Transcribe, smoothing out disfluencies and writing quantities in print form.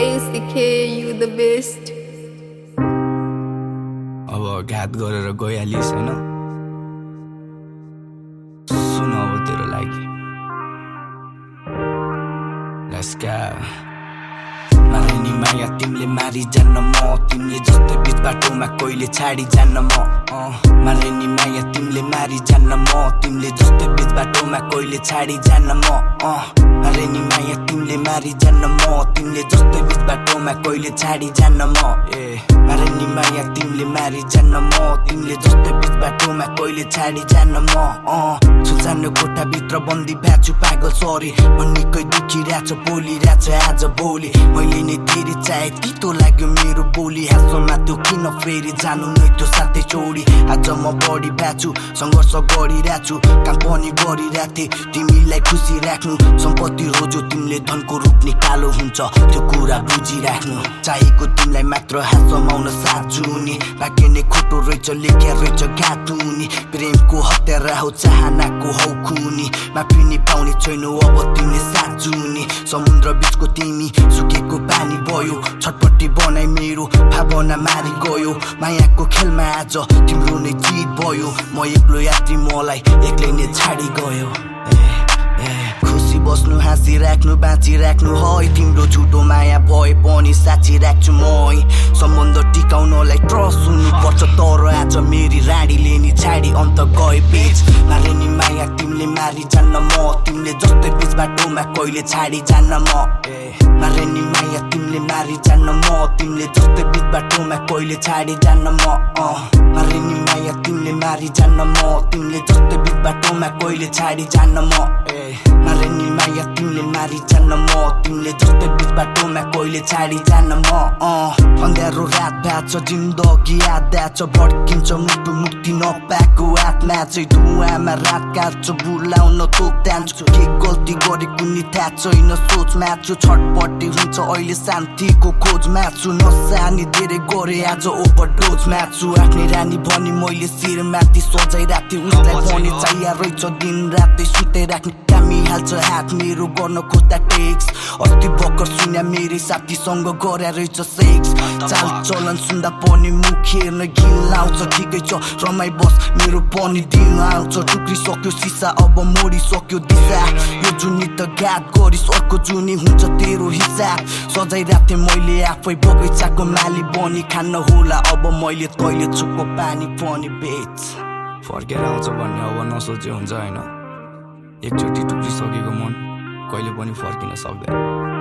KUCK, you the best. अब घात गरेर गइहालिस् हैन सुन अब तेरो लागि Let's go मारे नि माया तिमीले मारी जान्न म तिमीले जस्तै बीच बाटोमा कहिले छाडी जान्न म मारे नि माया तिमीले मारी जान्न म तिमीले जस्तै बीच बाटोमा कहिले छाडी जान्न म मारे नि माया तिमीले मारी जान्न म तिमीले जस्तै बीच बाटोमा कहिले छाडी जान्न म मारे नि माया तिमीले मारी जान्न म तिमीले जस्तै बीच बाटोमा कहिले छाडी जान्न म सुजान्ने कोठा भित्र बन्दी भ्याछु पागल सरी मन निकै दुखिरहेछ बोलिरहेछ आज भोलि मैले नै धेरै चाहे तितो लाग्यो मेरो बोली हाँसोमा त्यो किन फेरि जानु नै त्यो साथै छोडी आज म बढी भ्याछु सङ्घर्ष गरिरहेछु काम पनि गरिरहेको थिएँ तिमीलाई खुसी राख्नु सम्पत्ति रोजो तिमीले धनको रूप निकालो हुन्छ त्यो कुरा बुझिराख्नु चाहेको तिमीलाई मात्र हाँसमाउन साँच्छु नि बाँकी नै खोटो रहेछ लेख्या रहेछ घाटु नि प्रेमको हत्यारा हो चाहनाको हौ खुनी माफी नि पाउने छैनौ अब तिमीले साँच्छु नि समुद्र बीचको तिमी सुकेको पानी भयो छटपट्टि बनाइ मेरो भावना मारि गयो मायाको खेलमा आज तिम्रो नै जित भयो म एक्लो यात्री मलाई एक्लै नै छाडी गयो खुसी बस्नु हाँसी राख्नु बाँची राख्नु है तिम्रो झुटो माया भए पनि साँची राख्छु म सम्बन्ध टिकाउनलाई ट्रस्ट हुनु पर्छ तर आज मेरी रानीले नि छाडी अन्त गए बीच मारे नि माया तिमीले मारी जान्न म तिमीले जस्तै बीच बाटोमा कहिले छाडी जान्न म मारे नि माया तिमीले मारी जान्न म तिमीले जस्तै बीच बाटोमा कहिले छाडी जान्न म मारे नि माया तिमीले मारी जान्न म तिमीले जस्तै बीच बाटोमा कहिले छाडी जान्न म मारे नि माया तिमीले मारी जान्न म तिमीले जस्तै बीच बाटोमा कहिले छाडी जान्न म अँध्यारो रात भ्याछ जिन्दगी आध्याछ भड्किन्छ मुटु मुक्ति नपाएको आत्मा चाहिँ धुवामा रात काट्छ बुलाउन तोक तान्छु के गल्ती गरेको नि थाहा छैन सोचमा छु छटपट्टि हुन्छ अहिले शान्तिको खोजमा छु नसानी धेरै गरे आज ओभरडोजमा छु आफ्नै रानी भनी मैले शिरमाथि सजाइरहेको थिएँ उसलाई पनि चाहिया रहेछ दिन रातै सुते राख्ने कामी हाल्छ हात मेरो गर्न खोज्दा टेक्स अस्ति भर्खर सुन्या मेरै साथीसँग गरे रहेछ सेक्स चाल चलन सुन्दा पनि मुख हेर्न घिन आउँछ ठिकै छ रमाइ बस मेरो पनि दिन आउँछ टुक्रिसक्यो सिसा अब मोडिसक्यो दिशा यो जुनी त घात गरिस अर्को जुनी हुन्छ तेरो हिसाब सजाइरहेको थिएँ मैले आफै बगैँचाको माली बनी खान्न होला अब मैले तैले छुको पानी पनि बेच फर्केर आउँछ भन्ने अब नसोचे हुन्छ होइन एकचोटि टुक्रिसकेको मन कहिले पनि फर्किन सक्दैन